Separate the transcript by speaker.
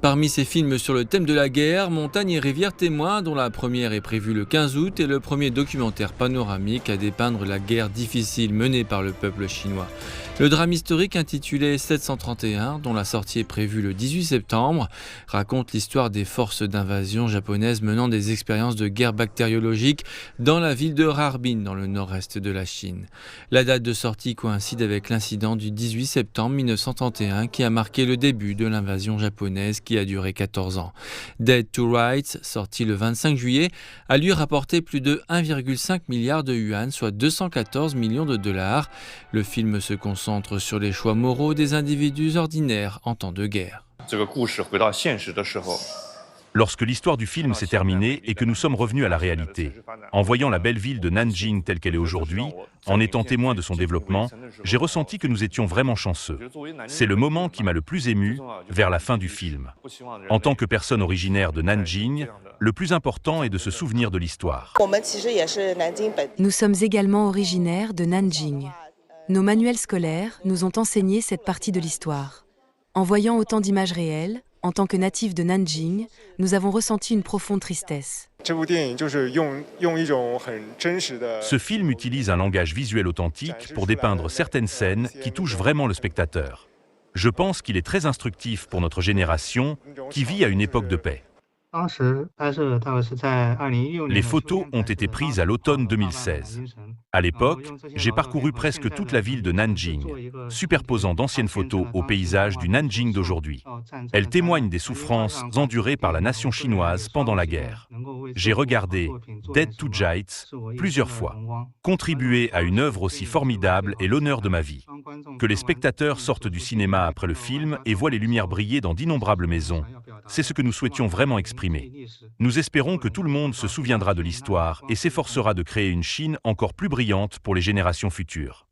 Speaker 1: Parmi ces films sur le thème de la guerre, Montagne et rivière témoin, dont la première est prévue le 15 août, est le premier documentaire panoramique à dépeindre la guerre difficile menée par le peuple chinois. Le drame historique intitulé 731, dont la sortie est prévue le 18 septembre, raconte l'histoire des forces d'invasion japonaises menant des expériences de guerre bactériologique dans la ville de Harbin, dans le nord-est de la Chine. La date de sortie coïncide avec l'incident du 18 septembre 1931 qui a marqué le début de l'invasion japonaise qui a duré 14 ans. Dead to Rights, sorti le 25 juillet, a lui rapporté plus de 1,5 milliard de yuan, soit 214 millions de dollars. Le film se concentre sur les choix moraux des individus ordinaires en temps de guerre.
Speaker 2: Lorsque l'histoire du film s'est terminée et que nous sommes revenus à la réalité, en voyant la belle ville de Nanjing telle qu'elle est aujourd'hui, en étant témoin de son développement, j'ai ressenti que nous étions vraiment chanceux. C'est le moment qui m'a le plus ému vers la fin du film. En tant que personne originaire de Nanjing, le plus important est de se souvenir de l'histoire.
Speaker 3: Nous sommes également originaires de Nanjing. Nos manuels scolaires nous ont enseigné cette partie de l'histoire. En voyant autant d'images réelles, en tant que natifs de Nanjing, nous avons ressenti une profonde tristesse.
Speaker 2: Ce film utilise un langage visuel authentique pour dépeindre certaines scènes qui touchent vraiment le spectateur. Je pense qu'il est très instructif pour notre génération qui vit à une époque de paix. Les photos ont été prises à l'automne 2016. À l'époque, j'ai parcouru presque toute la ville de Nanjing, superposant d'anciennes photos aux paysages du Nanjing d'aujourd'hui. Elles témoignent des souffrances endurées par la nation chinoise pendant la guerre. J'ai regardé Dead to Rights plusieurs fois. Contribuer à une œuvre aussi formidable est l'honneur de ma vie. Que les spectateurs sortent du cinéma après le film et voient les lumières briller dans d'innombrables maisons, c'est ce que nous souhaitions vraiment exprimer. Nous espérons que tout le monde se souviendra de l'histoire et s'efforcera de créer une Chine encore plus brillante pour les générations futures.